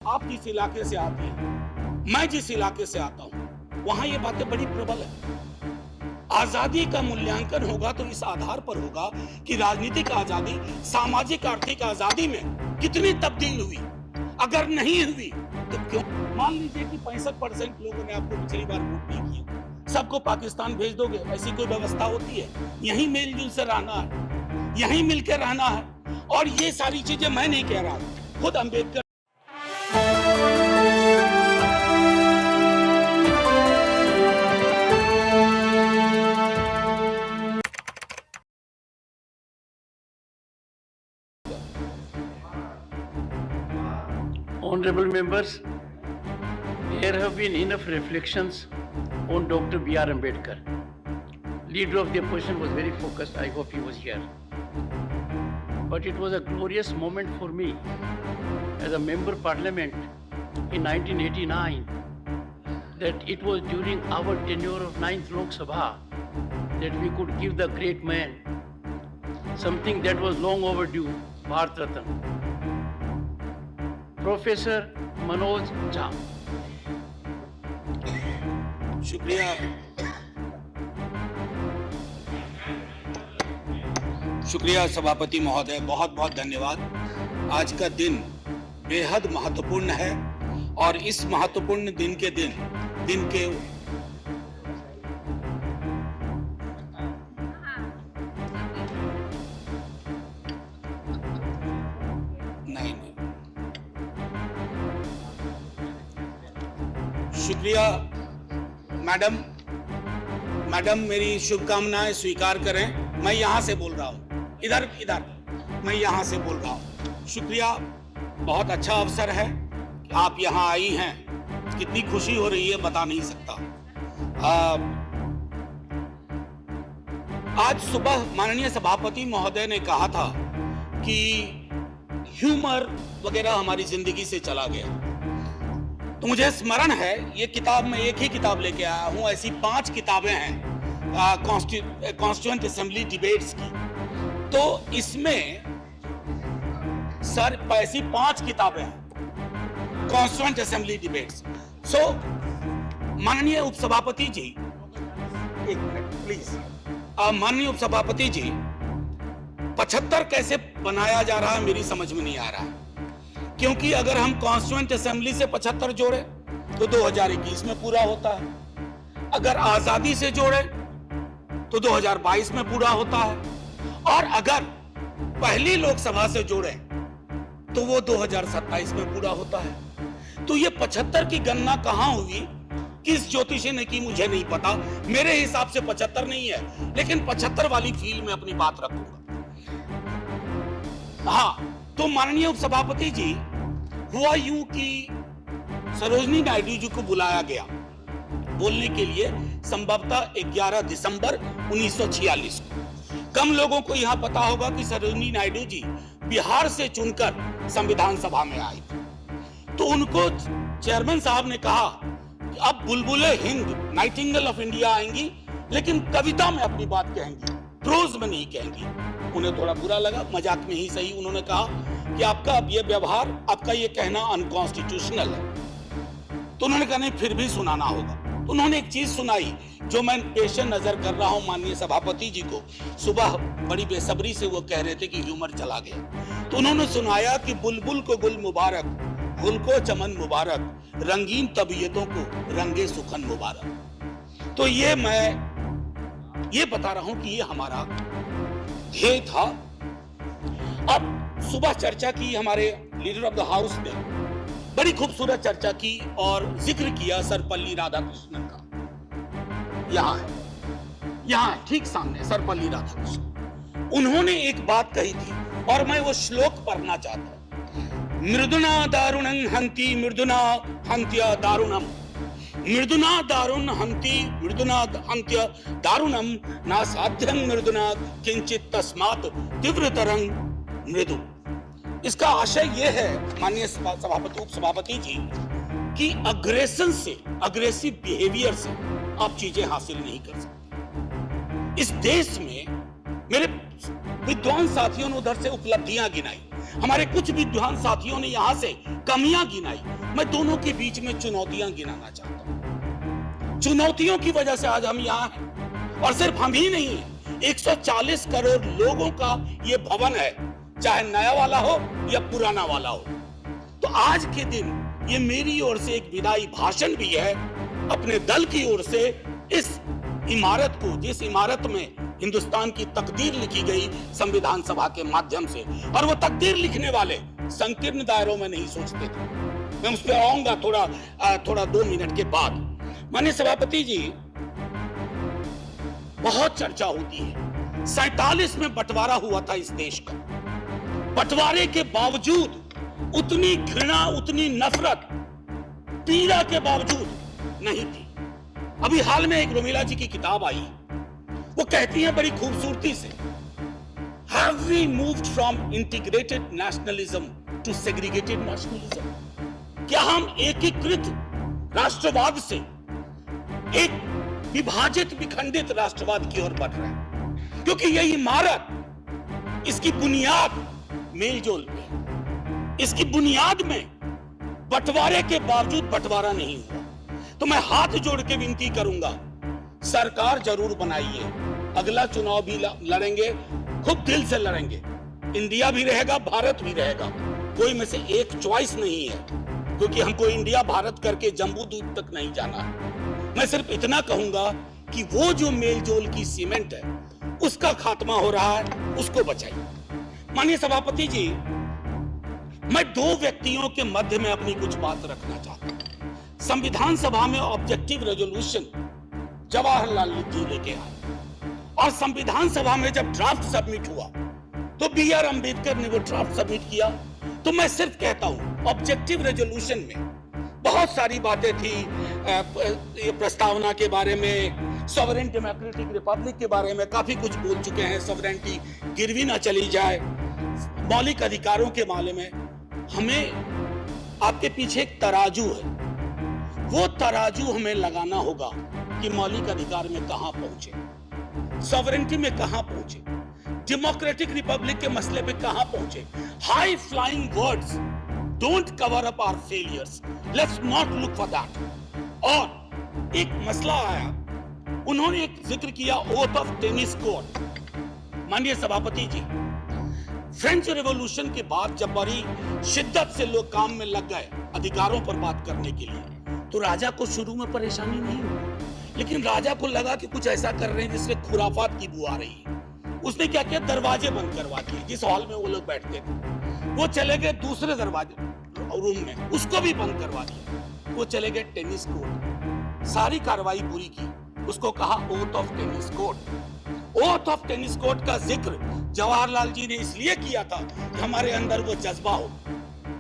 आप जिस इलाके से आते हैं, मैं जिस इलाके से आता हूं, वहां ये बातें बड़ी प्रबल है। आजादी का मूल्यांकन होगा तो इस आधार पर होगा कि राजनीतिक आजादी, सामाजिक आर्थिक आजादी में कितनी तब्दील हुई। अगर नहीं हुई तो क्यों? मान लीजिए कि 65% लोगों ने आपको पिछली बार वोट नहीं किया, सबको पाकिस्तान भेज दोगे? ऐसी कोई व्यवस्था होती है? यहीं मेलजुल से रहना है, यहीं मिलकर रहना है। और ये सारी चीजें मैं नहीं कह रहा, खुद Ambedkar Honorable members, there have been enough reflections on Dr. B.R. Ambedkar. Leader of the opposition was very focused. I hope he was here. But it was a glorious moment for me as a member parliament in 1989 that it was during our tenure of 9th Lok Sabha that we could give the great man something that was long overdue, Bharat Ratna. Professor Manoj Jha. शुक्रिया, शुक्रिया सभापति महोदय, बहुत बहुत धन्यवाद। आज का दिन बेहद महत्वपूर्ण है और इस महत्वपूर्ण दिन के शुक्रिया मैडम, मेरी शुभकामनाएं स्वीकार करें। मैं यहां से बोल रहा हूं, इधर मैं यहां से बोल रहा हूं। शुक्रिया, बहुत अच्छा अवसर है कि आप यहां आई हैं। कितनी खुशी हो रही है बता नहीं सकता। आज सुबह माननीय सभापति महोदय ने कहा था कि ह्यूमर वगैरह हमारी जिंदगी से चला गया। तो मुझे स्मरण है, ये किताब मैं एक ही किताब लेके आया हूं, ऐसी 5 किताबें हैं कॉन्स्टिट्यूएंट असेंबली डिबेट्स की। तो इसमें सर ऐसी 5 किताबें हैं कॉन्स्टिट्यूएंट असेंबली डिबेट्स। सो माननीय उपसभापति जी, एक मिनट प्लीज। माननीय उपसभापति जी, 75 कैसे बनाया जा रहा है मेरी समझ में नहीं आ रहा है, क्योंकि अगर हम कॉन्स्टिट्यूएंट असेंबली से 75 जोड़े तो 2021 में पूरा होता है, अगर आजादी से जोड़े तो 2022 में पूरा होता है, और अगर पहली लोकसभा से जोड़े तो वो 2027 में पूरा होता है। तो ये 75 की गणना कहां हुई, किस ज्योतिषी ने की, मुझे नहीं पता। मेरे हिसाब से 75 नहीं है, लेकिन 75 वाली फील में अपनी बात रखूंगा। हाँ, तो माननीय उपसभापति जी, हुआ यूं कि सरोजिनी नायडू जी को बुलाया गया बोलने के लिए संभवतः 11 दिसंबर 1946 को। कम लोगों को यहां पता होगा कि सरोजिनी नायडू जी बिहार से चुनकर संविधान सभा में आई। तो उनको चेयरमैन साहब ने कहा कि अब बुलबुले हिंद, नाइटिंगेल ऑफ इंडिया आएंगी, लेकिन कविता में अपनी बात कहेंगी, प्रोज में नहीं कहेंगी। उन्हें थोड़ा बुरा लगा, मजाक में ही सही। उन्होंने कहा कि आपका अब ये व्यवहार, आपका ये कहना अनकॉन्स्टिट्यूशनल है। तो उन्होंने कहा नहीं, फिर भी सुनाना होगा। तो उन्होंने एक चीज सुनाई जो मैं पेश नजर कर रहा हूं माननीय सभापति जी को। सुबह बड़ी बेसब्री से वो कह रहे थे कि ह्यूमर चला गया, तो उन्होंने सुनाया कि बुलबुल को गुल मुबारक, गुल को चमन मुबारक, रंगीन तबीयतों को रंगे सुखन मुबारक। तो ये मैं ये बता रहा हूं कि ये हमारा ध्येय था। अब सुबह चर्चा की, हमारे लीडर ऑफ द हाउस ने बड़ी खूबसूरत चर्चा की और जिक्र किया सर्वपल्ली राधाकृष्णन का। यहाँ है ठीक सामने सर्वपल्ली राधाकृष्णन। उन्होंने एक बात कही थी और मैं वो श्लोक पढ़ना चाहता हूं। मृदुना दारुणं हंति मृदुना हंत्य दारुणम, मृदुना दारुण हंति मृदुना हंत्य दारुणम, ना साध्यं मृदुना किंचित तस्मात् तीव्रतरं मृदु। इसका आशय यह है माननीय सभापति, उपसभापति जी, कि अग्रेशन से, अग्रेसिव बिहेवियर से आप चीजें हासिल नहीं कर सकते। इस देश में मेरे विद्वान साथियों ने उधर से उपलब्धियां गिनाई, हमारे कुछ विद्वान साथियों ने यहां से कमियां गिनाई, मैं दोनों के बीच में चुनौतियां गिनाना चाहता हूं। चुनौतियों की वजह से आज हम यहां हैं, और सिर्फ हम ही नहीं हैं, 140 करोड़ लोगों का यह भवन है, चाहे नया वाला हो या पुराना वाला हो। तो आज के दिन ये मेरी ओर से एक विदाई भाषण भी है, अपने दल की ओर से, इस इमारत को, जिस इमारत में हिंदुस्तान की तकदीर लिखी गई संविधान सभा के माध्यम से, और वो तकदीर लिखने वाले संकीर्ण दायरों में नहीं सोचते थे। मैं उस पर आऊंगा थोड़ा 2 मिनट के बाद। माननीय सभापति जी, बहुत चर्चा होती है, 47 में बंटवारा हुआ था इस देश का, बंटवारे के बावजूद उतनी घृणा, उतनी नफरत, पीड़ा के बावजूद नहीं थी। अभी हाल में एक रोमिला जी की किताब आई, वो कहती है बड़ी खूबसूरती से, Have we moved from integrated nationalism to segregated nationalism? क्या हम एकीकृत राष्ट्रवाद से एक विभाजित, विखंडित राष्ट्रवाद की ओर बढ़ रहे हैं? क्योंकि यह इमारत, इसकी बुनियाद मेलजोल पे, इसकी बुनियाद में बंटवारे के बावजूद बंटवारा नहीं हुआ। तो मैं हाथ जोड़ के विनती करूंगा, सरकार जरूर बनाइए, अगला चुनाव भी लड़ेंगे, खूब दिल से लड़ेंगे, इंडिया भी रहेगा, भारत भी रहेगा, कोई में से एक चॉइस नहीं है, क्योंकि हमको इंडिया भारत करके जम्बू द्वीप तक नहीं जाना है। मैं सिर्फ इतना कहूंगा कि वो जो मेलजोल की सीमेंट है, उसका खात्मा हो रहा है, उसको बचाइए। माननीय सभापति जी, मैं 2 व्यक्तियों के मध्य में अपनी कुछ बात रखना चाहता हूं। संविधान सभा में ऑब्जेक्टिव रेजोल्यूशन जवाहरलाल जी लेके आए, और संविधान सभा में जब ड्राफ्ट सबमिट हुआ तो B.R. अंबेडकर ने वो ड्राफ्ट सबमिट किया। तो मैं सिर्फ कहता हूं, ऑब्जेक्टिव रेजोल्यूशन में बहुत सारी बातें थी, ये प्रस्तावना के बारे में, सॉवरेन डेमोक्रेटिक रिपब्लिक के बारे में काफी कुछ बोल चुके हैं, सॉवरेनिटी गिरवी ना चली जाए, मौलिक अधिकारों के बारे में। हमें आपके पीछे एक तराजू है, वो तराजू हमें लगाना होगा कि मौलिक अधिकार में कहां पहुंचे, सॉवरेनिटी में कहां पहुंचे, डेमोक्रेटिक रिपब्लिक के मसले पे कहां पहुंचे। High flying words don't cover up our failures, let's not look for that. और एक मसला आया, उन्होंने एक जिक्र किया ओथ ऑफ टेनिस कोर्ट। माननीय सभापति जी, फ्रेंच रेवोल्यूशन के बाद जब बड़ी शिद्दत से लोग काम में लग गए अधिकारों पर बात करने के लिए, तो राजा को शुरू में परेशानी नहीं हुई, लेकिन राजा को लगा कि कुछ ऐसा कर रहे हैं जिससे खुराफात की बू आ रही है। उसने क्या किया, दरवाजे बंद करवा दिए, जिस हॉल में वो लोग बैठते थे। वो चले गए दूसरे दरवाजे रूम में, उसको भी बंद करवा दिया। वो चले गए टेनिस कोर्ट, सारी कार्रवाई पूरी की, उसको कहा oath of tennis court. Oath of tennis court का जिक्र जवाहरलाल जी ने इसलिए किया था कि हमारे अंदर वो जज्बा हो,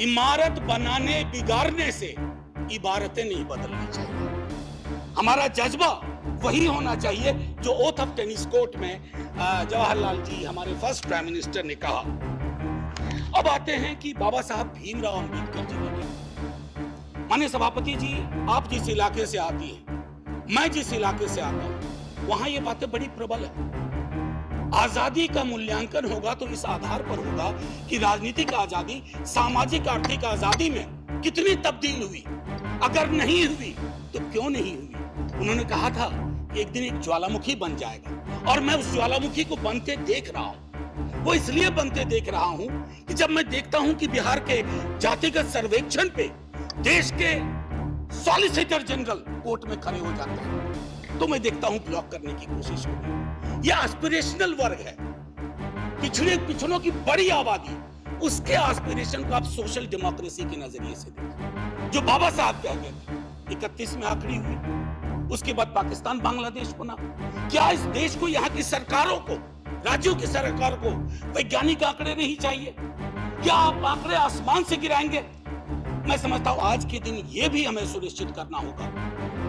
इमारत बनाने बिगाड़ने से इबारतें नहीं बदलनी चाहिए। हमारा जज्बा वही होना चाहिए जो ओथ ऑफ टेनिस कोर्ट में जवाहरलाल जी, हमारे फर्स्ट प्राइम मिनिस्टर, ने कहा। अब आते हैं कि बाबा साहब भीमराव अंबेडकर जी ने क्या। माननीय सभापति जी, आप जिस इलाके से आती हैं, मैं जिस इलाके से आता हूं, वहां ये बातें बड़ी प्रबल है। आजादी का मूल्यांकन होगा तो इस आधार पर होगा कि राजनीतिक आजादी, सामाजिक आर्थिक आजादी में कितनी तब्दील हुई। अगर नहीं हुई तो क्यों नहीं हुई। उन्होंने कहा था कि एक दिन एक ज्वालामुखी बन जाएगा, और मैं उस ज्वालामुखी को बनते देख रहा हूं। वो इसलिए बनते देख रहा हूं कि जब मैं देखता हूं कि बिहार के जातिगत सर्वेक्षण पे देश के सॉलिसिटर जनरल कोर्ट में खड़े हो जाते हैं, तो मैं देखता हूं ब्लॉक करने की कोशिश हो रही। यह एस्पिरेशनल वर्ग है, पिछड़ों की बड़ी आबादी, उसके एस्पिरेशन को आप सोशल डेमोक्रेसी के नजरिए से देखें, जो बाबा साहब कह गए थे। 31 में आखिरी हुई, उसके बाद पाकिस्तान बांग्लादेश बना। क्या इस देश को, यहाँ की सरकारों को, राज्यों की सरकार को वैज्ञानिक आंकड़े नहीं चाहिए? क्या आप आंकड़े आसमान से गिराएंगे? मैं समझता हूं आज के दिन यह भी हमें सुनिश्चित करना होगा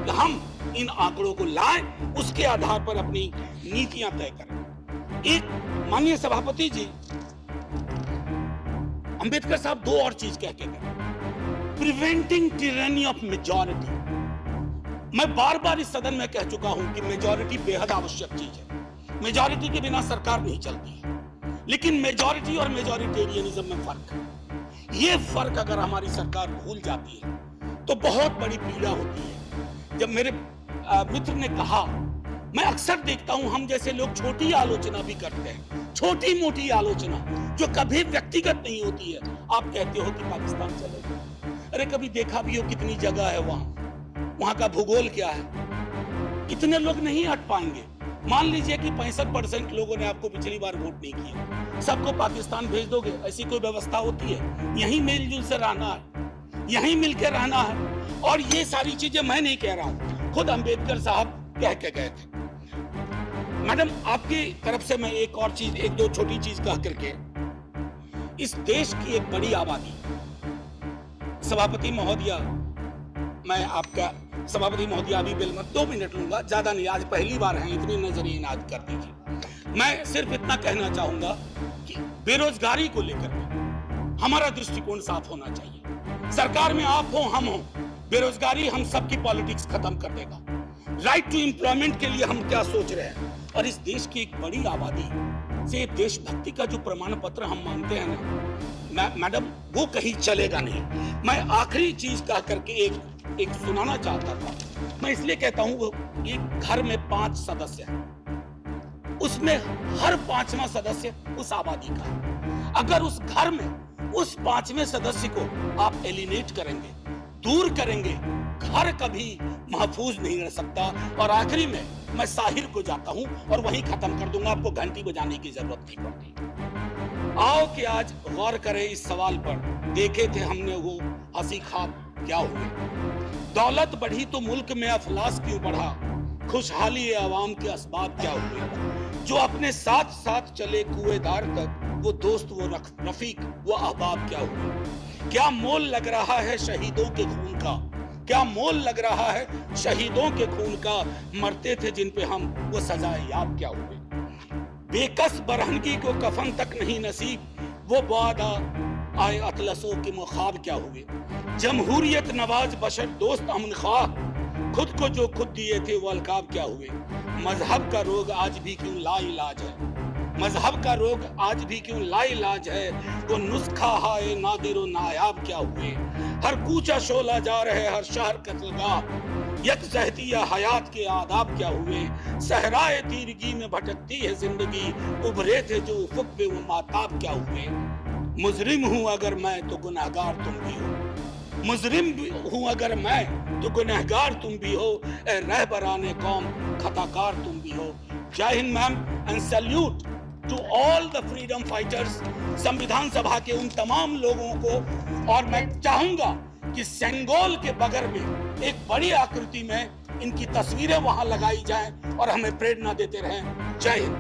कि हम इन आंकड़ों को लाएं, उसके आधार पर अपनी नीतियां तय करें। एक माननीय सभापति जी, अंबेडकर साहब 2 और चीज कह के गए, प्रिवेंटिंग टिरनी ऑफ मेजॉरिटी। मैं बार बार इस सदन में कह चुका हूं कि मेजॉरिटी बेहद आवश्यक चीज है। मेजॉरिटी के बिना सरकार नहीं चलती है, लेकिन मेजॉरिटी और मेजॉरिटेरियनिज्म में फर्क है। ये फर्क अगर हमारी सरकार भूल जाती है तो बहुत बड़ी पीड़ा होती है। जब मेरे मित्र ने कहा, मैं अक्सर देखता हूं हम जैसे लोग छोटी आलोचना भी करते हैं, छोटी मोटी आलोचना जो कभी व्यक्तिगत नहीं होती है। आप कहते हो कि पाकिस्तान चले जाओ, अरे कभी देखा भी हो कितनी जगह है वहां का भूगोल क्या है, इतने लोग नहीं हट पाएंगे। मान लीजिए कि 65% लोगों ने आपको पिछली बार वोट नहीं किया, सबको पाकिस्तान भेज दोगे? ऐसी कोई व्यवस्था होती है? यहीं मिलजुल से रहना है, यहीं मिलकर रहना है। और ये सारी चीजें मैं नहीं कह रहा हूं, खुद अंबेडकर साहब कह के गए थे। मैडम, आपकी तरफ से मैं एक और चीज, एक दो छोटी चीज कह करके, इस देश की एक बड़ी आबादी, सभापति महोदया, मैं आपका सभापति महोदया अभी बिल मत 2 मिनट लूंगा, ज्यादा नहीं, आज पहली बार है, इतने नजरिए नाज कर दीजिए। मैं सिर्फ इतना कहना चाहूंगा कि बेरोजगारी को लेकर हमारा दृष्टिकोण साफ होना चाहिए। सरकार में आप हो, हम हो, बेरोजगारी हम सबकी पॉलिटिक्स खत्म कर देगा। राइट टू एम्प्लॉयमेंट के लिए हम क्या सोच रहे हैं, और इस देश की एक बड़ी आबादी से देशभक्ति का जो प्रमाण पत्र हम मांगते हैं ना मैडम, वो कहीं चलेगा नहीं। मैं आखिरी चीज कह करके एक सुनाना चाहता था। मैं इसलिए कहता हूं, वो एक घर में 5 सदस्य हैं, उसमें हर 5वां सदस्य उस आबादी का है। अगर उस घर में उस 5वें सदस्य को आप एलिनेट करेंगे, दूर करेंगे, घर कभी महफूज नहीं रह सकता। और आखिरी में मैं साहिर को जाता हूं और वहीं खत्म कर दूंगा, आपको घंटी बजाने की जरूरत नहीं पड़ती। आओ कि आज गौर करें इस सवाल पर, देखे थे हमने वो हंसी ख्वाब क्या हुए। दौलत बढ़ी तो मुल्क में अफलास क्यों बढ़ा, खुशहाली आवाम के असबाब क्या हुए। जो अपने साथ साथ चले कुएदार तक, वो दोस्त, वो रफीक, वो अहबाब क्या हुए। क्या मोल लग रहा है शहीदों के खून का, क्या मोल लग रहा है शहीदों के खून का। मरते थे जिन पे हम, वो सजाए याब क्या हुए। बेकस बरहनगी को कफन तक नहीं नसीब, वो वादा आए अतलसों के मुखाब क्या हुए। जमहूरियत नवाज बशर दोस्त अमन ख्वाह, खुद को जो खुद दिए थे वो अलकाब क्या हुए। मजहब का रोग आज भी क्यों लाइलाज है, मजहब का रोग आज भी क्यों लाइलाज है। वो नुस्खा हाय नादिर नायाब क्या हुए। हर कूचा शोला जा रहे, हर शहर कत्लगाह, यकजहतिया हयात के आदाब क्या हुए। सहराए तीरगी में भटकती है जिंदगी, उभरे थे जो उफुक पे वो माताब क्या हुए। मुजरिम हूं अगर मैं तो गुनहगार तुम भी हो, मुजरिम हूं अगर मैं तो गुनहगार तुम भी हो। ए रहबराने कौम खताकार तुम भी हो। Jai Hind ma'am, and salute to all the freedom fighters, संविधान सभा के उन तमाम लोगों को। और मैं चाहूंगा कि सेंगोल के बगर में एक बड़ी आकृति में इनकी तस्वीरें वहां लगाई जाएं और हमें प्रेरणा देते रहें। जय हिंद।